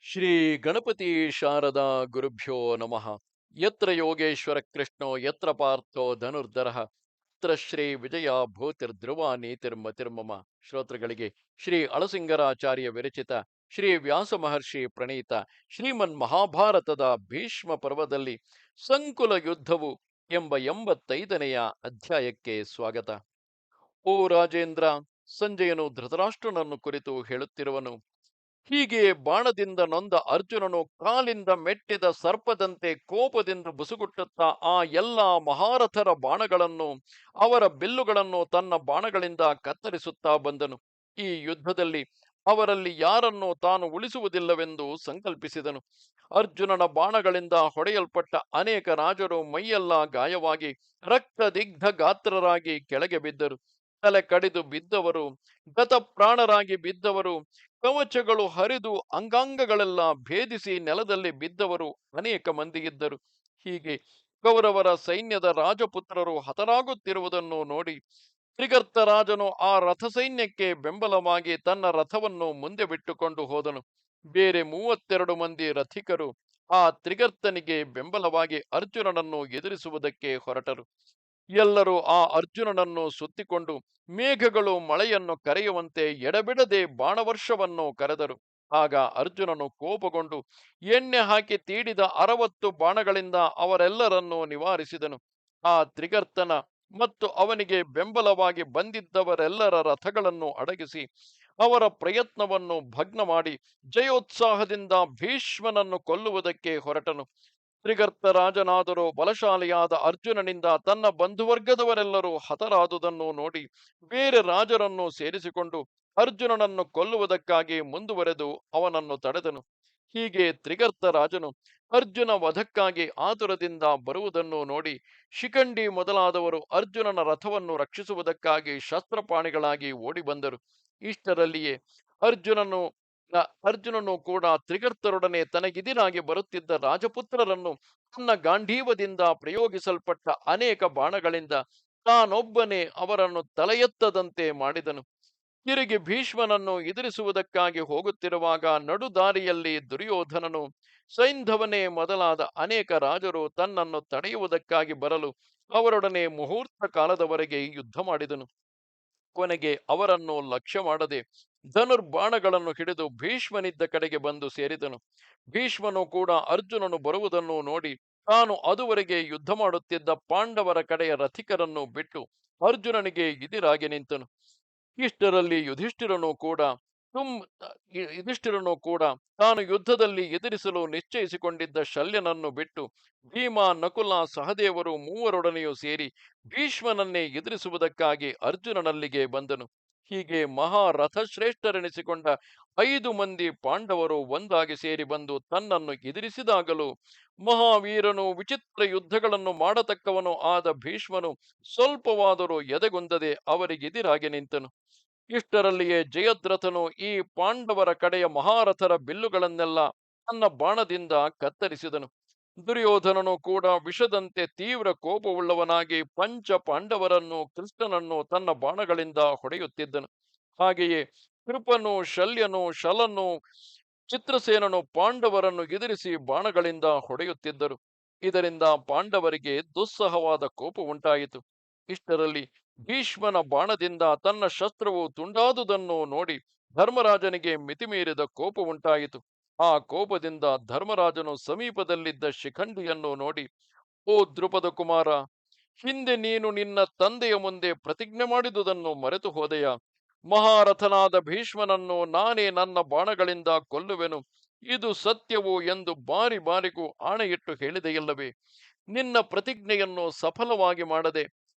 ಶ್ರೀ ಗಣಪತಿ ಶಾರದಾ ಗುರುಭ್ಯೋ ನಮಃ. ಯತ್ರ ಯೋಗೇಶ್ವರ ಕೃಷ್ಣೋ ಯತ್ರ ಪಾರ್ಥೋ ಧನುರ್ಧರಃ ತತ್ರ ಶ್ರೀ ವಿಜಯ ಭೂತಿರ್ಧ್ರುವ ನೀತಿರ್ಮತಿರ್ಮಮ. ಶ್ರೋತೃಗಳಿಗೆ ಶ್ರೀ ಅಳಸಿಂಗರಾಚಾರ್ಯ ವಿರಚಿತ ಶ್ರೀ ವ್ಯಾಸ ಮಹರ್ಷಿ ಪ್ರಣೀತ ಶ್ರೀಮನ್ ಮಹಾಭಾರತದ ಭೀಷ್ಮ ಪರ್ವದಲ್ಲಿ ಸಂಕುಲ ಯುದ್ಧವು ಎಂಬ 85ನೆಯ ಅಧ್ಯಾಯಕ್ಕೆ ಸ್ವಾಗತ. ಓ ರಾಜೇಂದ್ರ, ಸಂಜಯನು ಧೃತರಾಷ್ಟ್ರನನ್ನು ಕುರಿತು ಹೇಳುತ್ತಿರುವನು. ಹೀಗೆ ಬಾಣದಿಂದ ನೊಂದ ಅರ್ಜುನನು ಕಾಲಿಂದ ಮೆಟ್ಟಿದ ಸರ್ಪದಂತೆ ಕೋಪದಿಂದ ಬುಸುಗುಟ್ಟುತ್ತಾ ಆ ಎಲ್ಲ ಮಹಾರಥರ ಬಾಣಗಳನ್ನು, ಅವರ ಬಿಲ್ಲುಗಳನ್ನು ತನ್ನ ಬಾಣಗಳಿಂದ ಕತ್ತರಿಸುತ್ತಾ ಬಂದನು. ಈ ಯುದ್ಧದಲ್ಲಿ ಅವರಲ್ಲಿ ಯಾರನ್ನು ತಾನು ಉಳಿಸುವುದಿಲ್ಲವೆಂದು ಸಂಕಲ್ಪಿಸಿದನು. ಅರ್ಜುನನ ಬಾಣಗಳಿಂದ ಹೊಡೆಯಲ್ಪಟ್ಟ ಅನೇಕ ರಾಜರು ಮೈಯೆಲ್ಲ ಗಾಯವಾಗಿ ರಕ್ತದಿಗ್ಧ ಗಾತ್ರರಾಗಿ ಕೆಳಗೆ ಬಿದ್ದರು. ತಲೆ ಕಡಿದು ಬಿದ್ದವರು, ಗತಪ್ರಾಣರಾಗಿ ಬಿದ್ದವರು, ಕವಚಗಳು ಹರಿದು ಅಂಗಾಂಗಗಳೆಲ್ಲ ಭೇದಿಸಿ ನೆಲದಲ್ಲಿ ಬಿದ್ದವರು ಅನೇಕ ಮಂದಿ ಇದ್ದರು. ಹೀಗೆ ಕೌರವರ ಸೈನ್ಯದ ರಾಜಪುತ್ರರು ಹತರಾಗುತ್ತಿರುವುದನ್ನು ನೋಡಿ ತ್ರಿಗರ್ತ ರಾಜನು ಆ ರಥ ಸೈನ್ಯಕ್ಕೆ ಬೆಂಬಲವಾಗಿ ತನ್ನ ರಥವನ್ನು ಮುಂದೆ ಬಿಟ್ಟುಕೊಂಡು ಹೋದನು. ಬೇರೆ 32 ಮಂದಿ ರಥಿಕರು ಆ ತ್ರಿಗರ್ತನಿಗೆ ಬೆಂಬಲವಾಗಿ ಅರ್ಜುನನನ್ನು ಎದುರಿಸುವುದಕ್ಕೆ ಹೊರಟರು. ಎಲ್ಲರೂ ಆ ಅರ್ಜುನನನ್ನು ಸುತ್ತಿಕೊಂಡು ಮೇಘಗಳು ಮಳೆಯನ್ನು ಕರೆಯುವಂತೆ ಎಡಬಿಡದೆ ಬಾಣವರ್ಷವನ್ನು ಕರೆದರು. ಆಗ ಅರ್ಜುನನು ಕೋಪಗೊಂಡು ಎಣ್ಣೆ ಹಾಕಿ ತೀಡಿದ 60 ಬಾಣಗಳಿಂದ ಅವರೆಲ್ಲರನ್ನೂ ನಿವಾರಿಸಿದನು. ಆ ತ್ರಿಗರ್ತನ ಮತ್ತು ಅವನಿಗೆ ಬೆಂಬಲವಾಗಿ ಬಂದಿದ್ದವರೆಲ್ಲರ ರಥಗಳನ್ನು ಅಡಗಿಸಿ ಅವರ ಪ್ರಯತ್ನವನ್ನು ಭಗ್ನ ಮಾಡಿ ಜಯೋತ್ಸಾಹದಿಂದ ಭೀಷ್ಮನನ್ನು ಕೊಲ್ಲುವುದಕ್ಕೆ ಹೊರಟನು. ತ್ರಿಗರ್ತ ರಾಜನಾದರೂ ಬಲಶಾಲಿಯಾದ ಅರ್ಜುನನಿಂದ ತನ್ನ ಬಂಧುವರ್ಗದವರೆಲ್ಲರೂ ಹತರಾದುದನ್ನು ನೋಡಿ ಬೇರೆ ರಾಜರನ್ನು ಸೇರಿಸಿಕೊಂಡು ಅರ್ಜುನನನ್ನು ಕೊಲ್ಲುವುದಕ್ಕಾಗಿ ಮುಂದುವರೆದು ಅವನನ್ನು ತಡೆದನು. ಹೀಗೆ ತ್ರಿಗರ್ತ ರಾಜನು ಅರ್ಜುನ ವಧಕ್ಕಾಗಿ ಆತುರದಿಂದ ಬರುವುದನ್ನು ನೋಡಿ ಶಿಖಂಡಿ ಮೊದಲಾದವರು ಅರ್ಜುನನ ರಥವನ್ನು ರಕ್ಷಿಸುವುದಕ್ಕಾಗಿ ಶಸ್ತ್ರಪಾಣಿಗಳಾಗಿ ಓಡಿ ಬಂದರು. ಇಷ್ಟರಲ್ಲಿಯೇ ಅರ್ಜುನನು ಅರ್ಜುನನು ಕೂಡ ತ್ರಿಗರ್ತರೊಡನೆ ತನಗಿದಿರಾಗಿ ಬರುತ್ತಿದ್ದ ರಾಜಪುತ್ರರನ್ನು ತನ್ನ ಗಾಂಧೀವದಿಂದ ಪ್ರಯೋಗಿಸಲ್ಪಟ್ಟ ಅನೇಕ ಬಾಣಗಳಿಂದ ತಾನೊಬ್ಬನೇ ಅವರನ್ನು ತಲೆಯೆತ್ತದಂತೆ ಮಾಡಿದನು. ತಿರುಗಿ ಭೀಷ್ಮನನ್ನು ಎದುರಿಸುವುದಕ್ಕಾಗಿ ಹೋಗುತ್ತಿರುವಾಗ ನಡುದಾರಿಯಲ್ಲಿ ದುರ್ಯೋಧನನು, ಸೈಂಧವನೇ ಮೊದಲಾದ ಅನೇಕ ರಾಜರು ತನ್ನನ್ನು ತಡೆಯುವುದಕ್ಕಾಗಿ ಬರಲು ಅವರೊಡನೆ ಮುಹೂರ್ತ ಕಾಲದವರೆಗೆ ಯುದ್ಧ ಮಾಡಿದನು. ಕೊನೆಗೆ ಅವರನ್ನು ಲಕ್ಷ್ಯ ಮಾಡದೆ ಧನುರ್ಬಾಣಗಳನ್ನು ಹಿಡಿದು ಭೀಷ್ಮನಿದ್ದ ಕಡೆಗೆ ಬಂದು ಸೇರಿದನು. ಭೀಷ್ಮನು ಕೂಡ ಅರ್ಜುನನು ಬರುವುದನ್ನು ನೋಡಿ ತಾನು ಅದುವರೆಗೆ ಯುದ್ಧ ಮಾಡುತ್ತಿದ್ದ ಪಾಂಡವರ ಕಡೆಯ ರಥಿಕರನ್ನು ಬಿಟ್ಟು ಅರ್ಜುನನಿಗೆ ಎದುರಾಗಿ ನಿಂತನು. ಇಷ್ಟರಲ್ಲಿ ತುಂ ಯುಧಿಷ್ಠಿರನು ಕೂಡ ತಾನು ಯುದ್ಧದಲ್ಲಿ ಎದುರಿಸಲು ನಿಶ್ಚಯಿಸಿಕೊಂಡಿದ್ದ ಶಲ್ಯನನ್ನು ಬಿಟ್ಟು ಭೀಮ, ನಕುಲ, ಸಹದೇವರು ಮೂವರೊಡನೆಯೂ ಸೇರಿ ಭೀಷ್ಮನನ್ನೇ ಎದುರಿಸುವುದಕ್ಕಾಗಿ ಅರ್ಜುನನಲ್ಲಿಗೆ ಬಂದನು. ಹೀಗೆ ಮಹಾರಥಶ್ರೇಷ್ಠರೆನಿಸಿಕೊಂಡ 5 ಮಂದಿ ಪಾಂಡವರು ಒಂದಾಗಿ ಸೇರಿ ಬಂದು ತನ್ನನ್ನು ಎದುರಿಸಿದಾಗಲೂ ಮಹಾವೀರನು, ವಿಚಿತ್ರ ಯುದ್ಧಗಳನ್ನು ಮಾಡತಕ್ಕವನು ಆದ ಭೀಷ್ಮನು ಸ್ವಲ್ಪವಾದರೂ ಎದೆಗುಂದದೆ ಅವರಿಗೆದಿರಾಗಿ ನಿಂತನು. ಇಷ್ಟರಲ್ಲಿಯೇ ಜಯದ್ರಥನು ಈ ಪಾಂಡವರ ಕಡೆಯ ಮಹಾರಥರ ಬಿಲ್ಲುಗಳನ್ನೆಲ್ಲ ತನ್ನ ಬಾಣದಿಂದ ಕತ್ತರಿಸಿದನು. ದುರ್ಯೋಧನನು ಕೂಡ ವಿಷದಂತೆ ತೀವ್ರ ಕೋಪವುಳ್ಳವನಾಗಿ ಪಂಚ ಪಾಂಡವರನ್ನು, ಕೃಷ್ಣನನ್ನು ತನ್ನ ಬಾಣಗಳಿಂದ ಹೊಡೆಯುತ್ತಿದ್ದನು. ಹಾಗೆಯೇ ಕೃಪನು, ಶಲ್ಯನು, ಶಲನು, ಚಿತ್ರಸೇನನು ಪಾಂಡವರನ್ನು ಎದುರಿಸಿ ಬಾಣಗಳಿಂದ ಹೊಡೆಯುತ್ತಿದ್ದರು. ಇದರಿಂದ ಪಾಂಡವರಿಗೆ ದುಸ್ಸಹವಾದ ಕೋಪ ಉಂಟಾಯಿತು. ಇಷ್ಟರಲ್ಲಿ ಭೀಷ್ಮನ ಬಾಣದಿಂದ ತನ್ನ ಶಸ್ತ್ರವು ತುಂಡಾದುದನ್ನು ನೋಡಿ ಧರ್ಮರಾಜನಿಗೆ ಮಿತಿಮೀರಿದ ಕೋಪ ಉಂಟಾಯಿತು. ಆ ಕೋಪದಿಂದ ಧರ್ಮರಾಜನು ಸಮೀಪದಲ್ಲಿದ್ದ ಶಿಖಂಡಿಯನ್ನು ನೋಡಿ, ಓ ದ್ರುಪದ ಕುಮಾರ, ಹಿಂದೆ ನೀನು ನಿನ್ನ ತಂದೆಯ ಮುಂದೆ ಪ್ರತಿಜ್ಞೆ ಮಾಡಿದುದನ್ನು ಮರೆತು ಹೋದೆಯ? ಮಹಾರಥನಾದ ಭೀಷ್ಮನನ್ನು ನಾನೇ ನನ್ನ ಬಾಣಗಳಿಂದ ಕೊಲ್ಲುವೆನು, ಇದು ಸತ್ಯವು ಎಂದು ಬಾರಿ ಬಾರಿಗೂ ಆಣೆಯಿಟ್ಟು ಹೇಳಿದೆಯಲ್ಲವೇ? ನಿನ್ನ ಪ್ರತಿಜ್ಞೆಯನ್ನು ಸಫಲವಾಗಿ ಮಾಡದೆ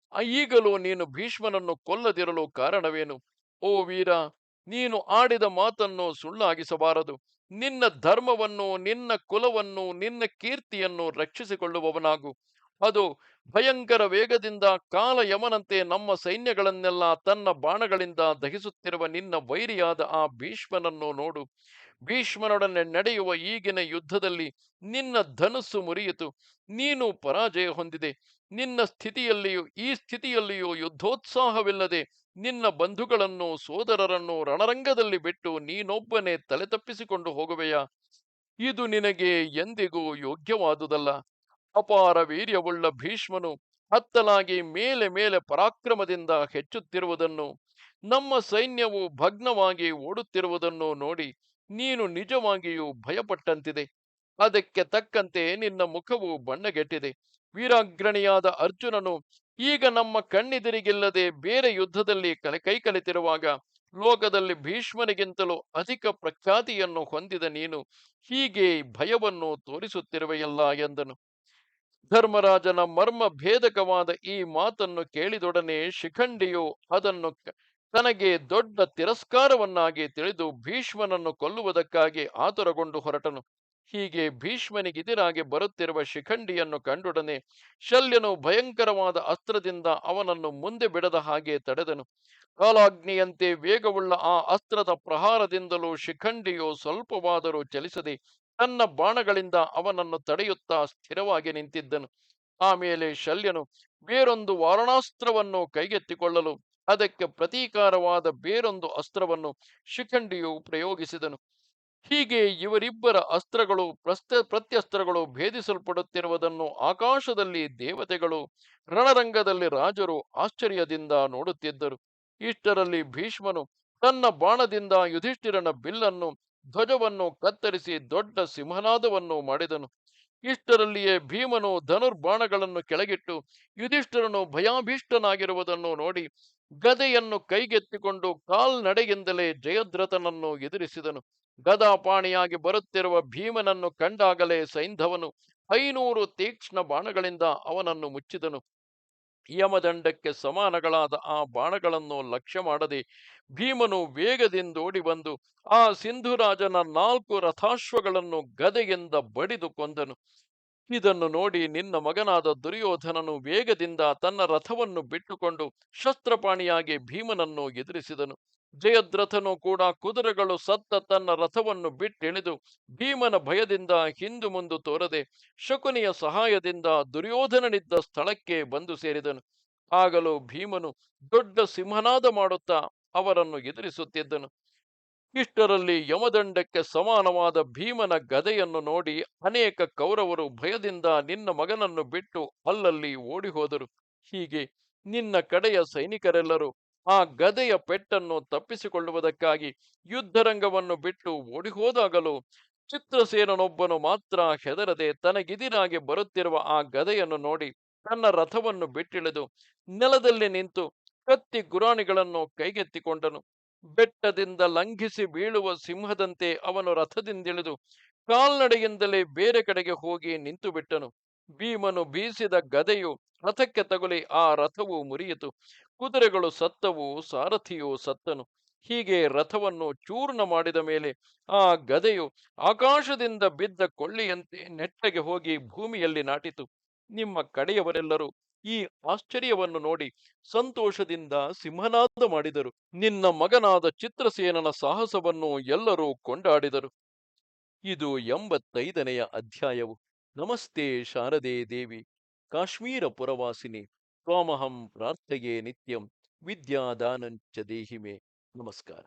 ಈಗಲೂ ನೀನು ಭೀಷ್ಮನನ್ನು ಕೊಲ್ಲದಿರಲು ಕಾರಣವೇನು? ಓ ವೀರ, ನೀನು ಆಡಿದ ಮಾತನ್ನು ಸುಳ್ಳಾಗಿಸಬಾರದು. ನಿನ್ನ ಧರ್ಮವನ್ನು, ನಿನ್ನ ಕುಲವನ್ನು, ನಿನ್ನ ಕೀರ್ತಿಯನ್ನು ರಕ್ಷಿಸಿಕೊಳ್ಳುವವನಾಗು. ಅದು ಭಯಂಕರ ವೇಗದಿಂದ ಕಾಲಯಮನಂತೆ ನಮ್ಮ ಸೈನ್ಯಗಳನ್ನೆಲ್ಲ ತನ್ನ ಬಾಣಗಳಿಂದ ದಹಿಸುತ್ತಿರುವ ನಿನ್ನ ವೈರಿಯಾದ ಆ ಭೀಷ್ಮನನ್ನು ನೋಡು. ಭೀಷ್ಮನೊಡನೆ ನಡೆಯುವ ಈಗಿನ ಯುದ್ಧದಲ್ಲಿ ನಿನ್ನ ಧನಸ್ಸು ಮುರಿಯಿತು, ನೀನು ಪರಾಜಯ ಹೊಂದಿದೆ. ಈ ಸ್ಥಿತಿಯಲ್ಲಿಯೂ ಯುದ್ಧೋತ್ಸಾಹವಿಲ್ಲದೆ ನಿನ್ನ ಬಂಧುಗಳನ್ನು, ಸೋದರರನ್ನು ರಣರಂಗದಲ್ಲಿ ಬಿಟ್ಟು ನೀನೊಬ್ಬನೇ ತಲೆ ತಪ್ಪಿಸಿಕೊಂಡು ಹೋಗುವೆಯಾ? ಇದು ನಿನಗೆ ಎಂದಿಗೂ ಯೋಗ್ಯವಾದುದಲ್ಲ. ಅಪಾರ ವೀರ್ಯವುಳ್ಳ ಭೀಷ್ಮನು ಹತ್ತಲಾಗಿ ಮೇಲೆ ಮೇಲೆ ಪರಾಕ್ರಮದಿಂದ ಹೆಚ್ಚುತ್ತಿರುವುದನ್ನು, ನಮ್ಮ ಸೈನ್ಯವು ಭಗ್ನವಾಗಿ ಓಡುತ್ತಿರುವುದನ್ನು ನೋಡಿ ನೀನು ನಿಜವಾಗಿಯೂ ಭಯಪಟ್ಟಂತಿದೆ. ಅದಕ್ಕೆ ತಕ್ಕಂತೆ ನಿನ್ನ ಮುಖವು ಬಣ್ಣಗೆಟ್ಟಿದೆ. ವೀರಾಗ್ರಣಿಯಾದ ಅರ್ಜುನನು ಈಗ ನಮ್ಮ ಕಣ್ಣೆದುರಿಗಿಲ್ಲದೆ ಬೇರೆ ಯುದ್ಧದಲ್ಲಿ ಕೈಕಲಿತಿರುವಾಗ, ಲೋಕದಲ್ಲಿ ಭೀಷ್ಮನಿಗಿಂತಲೂ ಅಧಿಕ ಪ್ರಖ್ಯಾತಿಯನ್ನು ಹೊಂದಿದ ನೀನು ಹೀಗೆ ಭಯವನ್ನು ತೋರಿಸುತ್ತಿರುವೆಯಲ್ಲ ಎಂದನು. ಧರ್ಮರಾಜನ ಮರ್ಮ ಭೇದಕವಾದ ಈ ಮಾತನ್ನು ಕೇಳಿದೊಡನೆ ಶಿಖಂಡಿಯು ಅದನ್ನು ತನಗೆ ದೊಡ್ಡ ತಿರಸ್ಕಾರವನ್ನಾಗಿ ತಿಳಿದು ಭೀಷ್ಮನನ್ನು ಕೊಲ್ಲುವುದಕ್ಕಾಗಿ ಆತುರಗೊಂಡು ಹೊರಟನು. ಹೀಗೆ ಭೀಷ್ಮನಿಗೆದಿರಾಗಿ ಬರುತ್ತಿರುವ ಶಿಖಂಡಿಯನ್ನು ಕಂಡೊಡನೆ ಶಲ್ಯನು ಭಯಂಕರವಾದ ಅಸ್ತ್ರದಿಂದ ಅವನನ್ನು ಮುಂದೆ ಬಿಡದ ಹಾಗೆ ತಡೆದನು. ಕಾಲಾಗ್ನಿಯಂತೆ ವೇಗವುಳ್ಳ ಆ ಅಸ್ತ್ರದ ಪ್ರಹಾರದಿಂದಲೂ ಶಿಖಂಡಿಯು ಸ್ವಲ್ಪವಾದರೂ ಚಲಿಸದೆ ತನ್ನ ಬಾಣಗಳಿಂದ ಅವನನ್ನು ತಡೆಯುತ್ತಾ ಸ್ಥಿರವಾಗಿ ನಿಂತಿದ್ದನು. ಆಮೇಲೆ ಶಲ್ಯನು ಬೇರೊಂದು ವಾರಣಾಸ್ತ್ರವನ್ನು ಕೈಗೆತ್ತಿಕೊಳ್ಳಲು ಅದಕ್ಕೆ ಪ್ರತೀಕಾರವಾದ ಬೇರೊಂದು ಅಸ್ತ್ರವನ್ನು ಶಿಖಂಡಿಯು ಪ್ರಯೋಗಿಸಿದನು. ಹೀಗೆ ಇವರಿಬ್ಬರ ಅಸ್ತ್ರಗಳು ಪ್ರತ್ಯಸ್ತ್ರಗಳು ಭೇದಿಸಲ್ಪಡುತ್ತಿರುವುದನ್ನು ಆಕಾಶದಲ್ಲಿ ದೇವತೆಗಳು, ರಣರಂಗದಲ್ಲಿ ರಾಜರು ಆಶ್ಚರ್ಯದಿಂದ ನೋಡುತ್ತಿದ್ದರು. ಇಷ್ಟರಲ್ಲಿ ಭೀಷ್ಮನು ತನ್ನ ಬಾಣದಿಂದ ಯುಧಿಷ್ಠಿರನ ಬಿಲ್ಲನ್ನು, ಧ್ವಜವನ್ನು ಕತ್ತರಿಸಿ ದೊಡ್ಡ ಸಿಂಹನಾದವನ್ನು ಮಾಡಿದನು. ಇಷ್ಟರಲ್ಲಿಯೇ ಭೀಮನು ಧನುರ್ಬಾಣಗಳನ್ನು ಕೆಳಗಿಟ್ಟು ಯುಧಿಷ್ಠಿರನು ಭಯಾಭೀಷ್ಟನಾಗಿರುವುದನ್ನು ನೋಡಿ ಗದೆಯನ್ನು ಕೈಗೆತ್ತಿಕೊಂಡು ಕಾಲ್ನಡೆಯಿಂದಲೇ ಜಯದ್ರಥನನ್ನು ಎದುರಿಸಿದನು. ಗದಾಪಾಣಿಯಾಗಿ ಬರುತ್ತಿರುವ ಭೀಮನನ್ನು ಕಂಡಾಗಲೇ ಸೈಂಧವನು 500 ತೀಕ್ಷ್ಣ ಬಾಣಗಳಿಂದ ಅವನನ್ನು ಮುಚ್ಚಿದನು. ಯಮದಂಡಕ್ಕೆ ಸಮಾನಗಳಾದ ಆ ಬಾಣಗಳನ್ನು ಲಕ್ಷ್ಯ ಮಾಡದೆ ಭೀಮನು ವೇಗದಿಂದೋಡಿ ಬಂದು ಆ ಸಿಂಧುರಾಜನ 4 ರಥಾಶ್ವಗಳನ್ನು ಗದೆಯಿಂದ ಬಡಿದು ಕೊಂದನು. ಇದನ್ನು ನೋಡಿ ನಿನ್ನ ಮಗನಾದ ದುರ್ಯೋಧನನು ವೇಗದಿಂದ ತನ್ನ ರಥವನ್ನು ಬಿಟ್ಟುಕೊಂಡು ಶಸ್ತ್ರಪಾಣಿಯಾಗಿ ಭೀಮನನ್ನು ಎದುರಿಸಿದನು. ಜಯದ್ರಥನು ಕೂಡ ಕುದುರೆಗಳು ಸತ್ತ ತನ್ನ ರಥವನ್ನು ಬಿಟ್ಟಿಳಿದು ಭೀಮನ ಭಯದಿಂದ ಹಿಂದು ಮುಂದು ತೋರದೆ ಶಕುನಿಯ ಸಹಾಯದಿಂದ ದುರ್ಯೋಧನನಿದ್ದ ಸ್ಥಳಕ್ಕೆ ಬಂದು ಸೇರಿದನು. ಆಗಲೂ ಭೀಮನು ದೊಡ್ಡ ಸಿಂಹನಾದ ಮಾಡುತ್ತಾ ಅವರನ್ನು ಎದುರಿಸುತ್ತಿದ್ದನು. ಇಷ್ಟರಲ್ಲಿ ಯಮದಂಡಕ್ಕೆ ಸಮಾನವಾದ ಭೀಮನ ಗದೆಯನ್ನು ನೋಡಿ ಅನೇಕ ಕೌರವರು ಭಯದಿಂದ ನಿನ್ನ ಮಗನನ್ನು ಬಿಟ್ಟು ಅಲ್ಲಲ್ಲಿ ಓಡಿಹೋದರು. ಹೀಗೆ ನಿನ್ನ ಕಡೆಯ ಸೈನಿಕರೆಲ್ಲರೂ ಆ ಗದೆಯ ಪೆಟ್ಟನ್ನು ತಪ್ಪಿಸಿಕೊಳ್ಳುವುದಕ್ಕಾಗಿ ಯುದ್ಧರಂಗವನ್ನು ಬಿಟ್ಟು ಓಡಿಹೋದಾಗಲೂ ಚಿತ್ರಸೇನನೊಬ್ಬನು ಮಾತ್ರ ಹೆದರದೆ ತನಗಿದಿರಾಗಿ ಬರುತ್ತಿರುವ ಆ ಗದೆಯನ್ನು ನೋಡಿ ತನ್ನ ರಥವನ್ನು ಬಿಟ್ಟಿಳಿದು ನೆಲದಲ್ಲಿ ನಿಂತು ಕತ್ತಿ ಗುರಾಣಿಗಳನ್ನು ಕೈಗೆತ್ತಿಕೊಂಡನು. ಬೆಟ್ಟದಿಂದ ಲಂಘಿಸಿ ಬೀಳುವ ಸಿಂಹದಂತೆ ಅವನು ರಥದಿಂದಿಳಿದು ಕಾಲ್ನಡೆಯಿಂದಲೇ ಬೇರೆ ಕಡೆಗೆ ಹೋಗಿ ನಿಂತು ಬಿಟ್ಟನು. ಭೀಮನು ಬೀಸಿದ ಗದೆಯು ರಥಕ್ಕೆ ತಗುಲಿ ಆ ರಥವು ಮುರಿಯಿತು. ಕುದುರೆಗಳು ಸತ್ತವು, ಸಾರಥಿಯು ಸತ್ತನು. ಹೀಗೆ ರಥವನ್ನು ಚೂರ್ಣ ಮಾಡಿದ ಮೇಲೆ ಆ ಗದೆಯು ಆಕಾಶದಿಂದ ಬಿದ್ದ ಕೊಳ್ಳಿಯಂತೆ ನೆಟ್ಟಗೆ ಹೋಗಿ ಭೂಮಿಯಲ್ಲಿ ನಾಟಿತು. ನಿಮ್ಮ ಕಡೆಯವರೆಲ್ಲರೂ ಈ ಆಶ್ಚರ್ಯವನ್ನು ನೋಡಿ ಸಂತೋಷದಿಂದ ಸಿಂಹನಾದ ಮಾಡಿದರು. ನಿನ್ನ ಮಗನಾದ ಚಿತ್ರಸೇನನ ಸಾಹಸವನ್ನು ಎಲ್ಲರೂ ಕೊಂಡಾಡಿದರು. ಇದು 85ನೆಯ ಅಧ್ಯಾಯವು. ನಮಸ್ತೆ ಶಾರದೆ ದೇವಿ, ಕಾಶ್ಮೀರ ಪುರವಾಸಿನಿ, ತ್ವಾಮಹಂ ಪ್ರಾರ್ಥಯೇ ನಿತ್ಯಂ, ವಿದ್ಯಾದಾನಂಚ ದೇಹಿಮೆ. ನಮಸ್ಕಾರ.